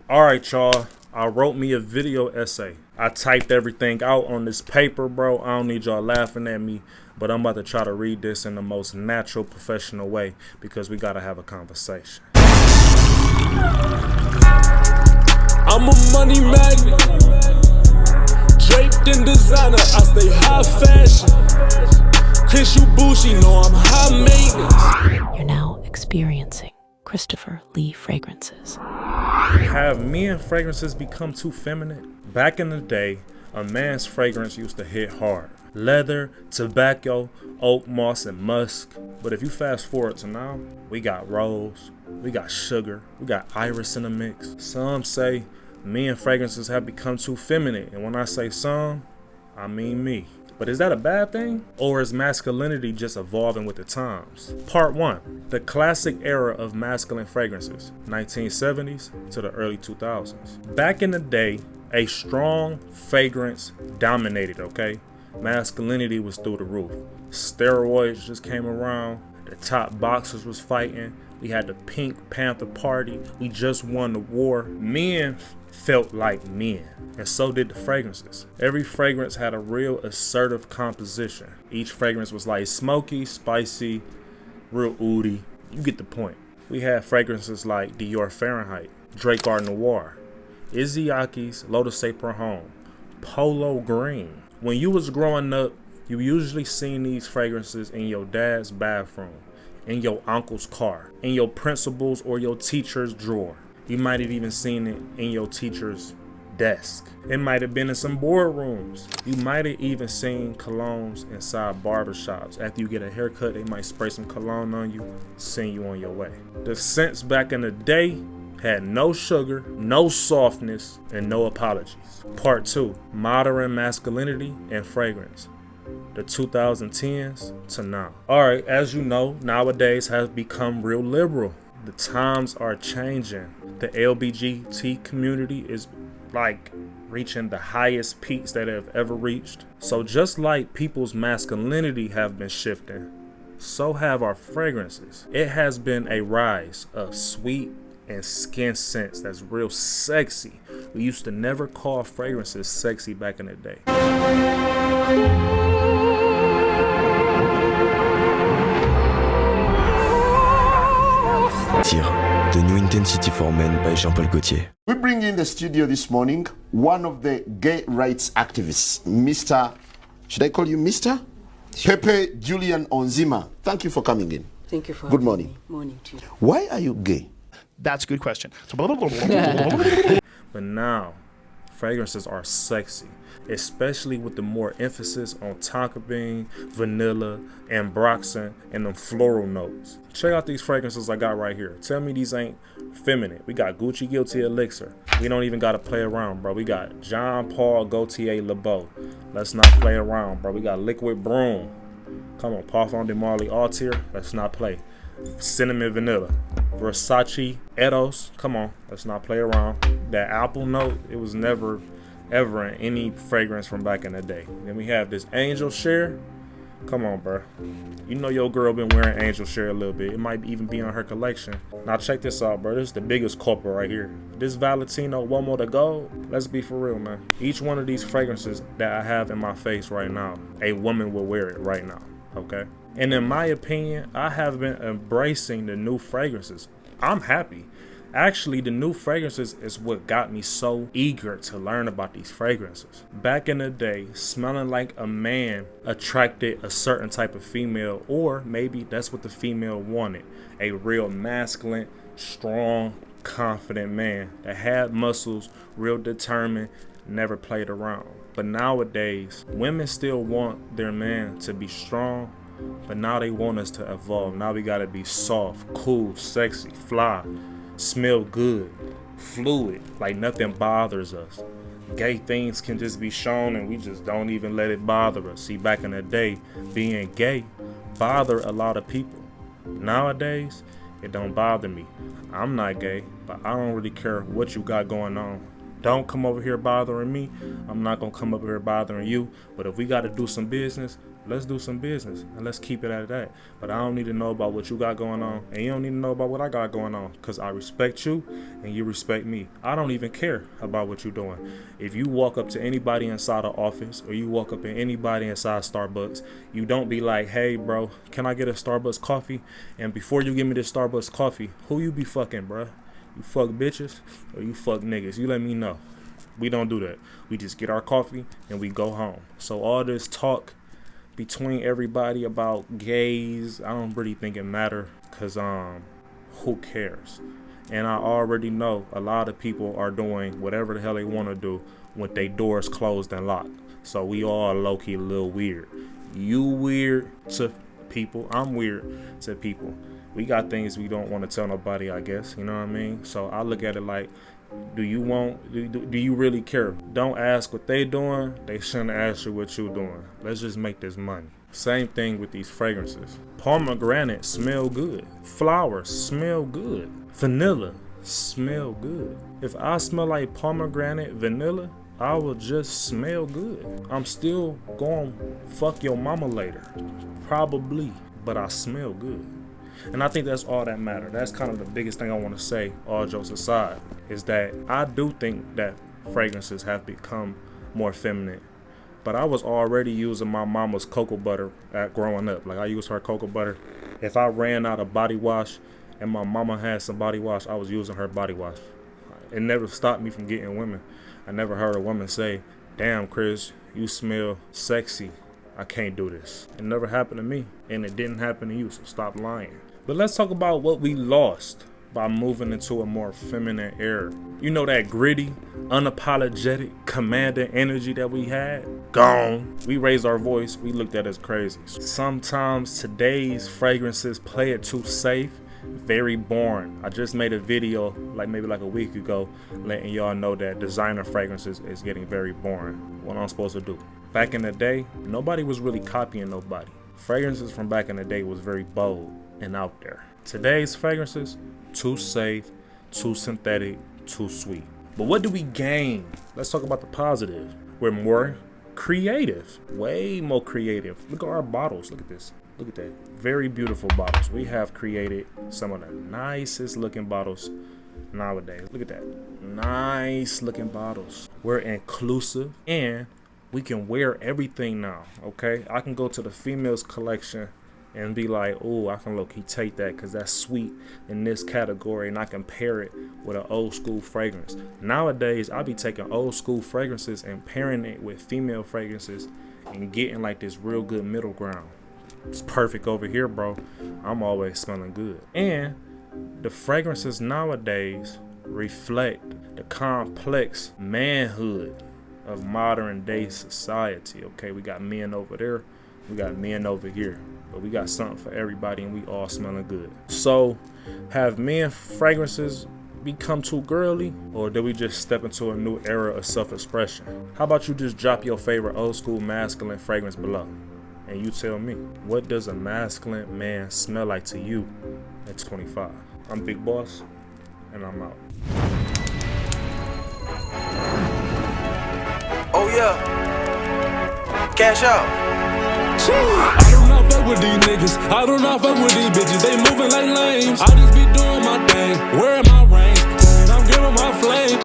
All right, y'all. I wrote me a video essay. I typed everything out on this paper, bro. I don't need y'all laughing at me, but I'm about to try to read this in the most natural, professional way because we gotta have a conversation. I'm a money magnet, draped in designer. I stay high fashion. Chris, you bougie, know I'm high maintenance. You're now experiencing Christopher Lee fragrances. Have men fragrances become too feminine? Back in the day, a man's fragrance used to hit hard. Leather, tobacco, oak moss, and musk. But if you fast forward to now, we got rose, we got sugar, we got iris in the mix. Some say men fragrances have become too feminine. And when I say some, I mean me. But is that a bad thing? Or is masculinity just evolving with the times? Part 1. The classic era of masculine fragrances, 1970s to the early 2000s. Back in the day, a strong fragrance dominated, okay? Masculinity was through the roof. Steroids just came around. The top boxers was fighting. We had the Pink Panther Party. We just won the war. Men felt like men, and so did the fragrances. Every fragrance had a real assertive composition. Each fragrance was like smoky, spicy, real oody. You get the point. We had fragrances like Dior Fahrenheit, Drake Art Noir, Izzy-Aki's Lotus April Home, Polo Green. When you was growing up, you usually seen these fragrances in your dad's bathroom, in your uncle's car, in your principal's or your teacher's drawer. You might have even seen it in your teacher's desk. It might have been in some boardrooms. You might have even seen colognes inside barbershops. After you get a haircut, they might spray some cologne on you, send you on your way. The scents back in the day had no sugar, no softness, and no apologies. Part 2, modern masculinity and fragrance. The 2010s to now. Alright, as you know, nowadays has become real liberal. The times are changing. The LGBT community is like reaching the highest peaks that have ever reached. So just like people's masculinity have been shifting, so have our fragrances. It has been a rise of sweet and skin scents that's real sexy. We used to never call fragrances sexy back in the day. The New Intensity for Men by Jean-Paul Gaultier. We bring in the studio this morning one of the gay rights activists, Mr. Should I call you Mr? Sure. Pepe Julian Onzima. Thank you for coming in. Thank you for Good morning. Me. Morning to you. Why are you gay? That's a good question. But now, fragrances are sexy, especially with the more emphasis on tonka bean, vanilla, ambroxan, and them floral notes. Check out these fragrances I got right here. Tell me these ain't feminine. We got Gucci Guilty Elixir. We don't even gotta play around, bro. We got Jean Paul Gaultier Le Beau. Let's not play around, bro. We got Liquid Broom. Come on, Parfum de Marly Altier. Let's not play. Cinnamon Vanilla. Versace Eros. Come on, let's not play around. That apple note, it was never ever in any fragrance from back in the day. Then we have this Angel Share. Come on, bro. You know your girl been wearing Angel Share a little bit. It might even be on her collection. Now check this out, bro. This is the biggest culprit right here. This Valentino One More to Go. Let's be for real, man. Each one of these fragrances that I have in my face right now, a woman will wear it right now, okay? And in my opinion, I have been embracing the new fragrances. I'm happy. Actually, the new fragrances is what got me so eager to learn about these fragrances. Back in the day, smelling like a man attracted a certain type of female, or maybe that's what the female wanted. A real masculine, strong, confident man that had muscles, real determined, never played around. But nowadays, women still want their man to be strong, but now they want us to evolve. Now we gotta be soft, cool, sexy, fly, smell good, fluid, like nothing bothers us. Gay things can just be shown and we just don't even let it bother us. See, back in the day, being gay bothered a lot of people. Nowadays, it don't bother me. I'm not gay, but I don't really care what you got going on. Don't come over here bothering me. I'm not gonna come over here bothering you. But if we gotta do some business, let's do some business and let's keep it at that. But I don't need to know about what you got going on, and you don't need to know about what I got going on, because I respect you and you respect me. I don't even care about what you're doing. If you walk up to anybody inside the office, or you walk up to anybody inside Starbucks, you don't be like, hey bro, can I get a Starbucks coffee? And before you give me this Starbucks coffee, who you be fucking, bruh? You fuck bitches or you fuck niggas? You let me know. We don't do that. We just get our coffee and we go home. So all this talk between everybody about gays, I don't really think it matter, because who cares? And I already know a lot of people are doing whatever the hell they want to do with their doors closed and locked. So we all low-key a little weird. You weird to people, I'm weird to people. We got things we don't want to tell nobody, I guess, you know what I mean? So I look at it like, do you really care? Don't ask what they doing. They shouldn't ask you what you doing. Let's just make this money. Same thing with these fragrances. Pomegranate smell good. Flowers smell good. Vanilla smell good. If I smell like pomegranate vanilla, I will just smell good. I'm still going to fuck your mama later. Probably. But I smell good. And I think that's all that matters. That's kind of the biggest thing I want to say, all jokes aside, is that I do think that fragrances have become more feminine. But I was already using my mama's cocoa butter at growing up. Like, I used her cocoa butter. If I ran out of body wash and my mama had some body wash, I was using her body wash. It never stopped me from getting women. I never heard a woman say, damn, Chris, you smell sexy. I can't do this. It never happened to me, and it didn't happen to you, so stop lying. But let's talk about what we lost by moving into a more feminine era. You know, that gritty, unapologetic, commanding energy that we had? Gone. We raised our voice, we looked at as crazy. Sometimes today's fragrances play it too safe, very boring. I just made a video maybe a week ago letting y'all know that designer fragrances is getting very boring. What I'm supposed to do? Back in the day, nobody was really copying nobody. Fragrances from back in the day was very bold and out there. Today's fragrances, too safe, too synthetic, too sweet. But what do we gain? Let's talk about the positive. We're more creative, way more creative. Look at our bottles. Look at this. Look at that. Very beautiful bottles. We have created some of the nicest looking bottles nowadays. Look at that. Nice looking bottles. We're inclusive and we can wear everything now, okay? I can go to the females collection and be like, oh, I can low-key take that because that's sweet in this category, and I can pair it with an old school fragrance. Nowadays, I be taking old school fragrances and pairing it with female fragrances and getting like this real good middle ground. It's perfect over here, bro. I'm always smelling good. And the fragrances nowadays reflect the complex manhood of modern day society, okay? We got men over there, we got men over here, but we got something for everybody and we all smelling good. So have men fragrances become too girly, or did we just step into a new era of self-expression? How about you just drop your favorite old school masculine fragrance below and you tell me, what does a masculine man smell like to you at 25? I'm Big Boss and I'm out. Oh yeah, cash out. I do not fuck with these niggas. I do not fuck with these bitches. They moving like lames. I just be doing my thing. Wearing my ring. I'm giving my flame.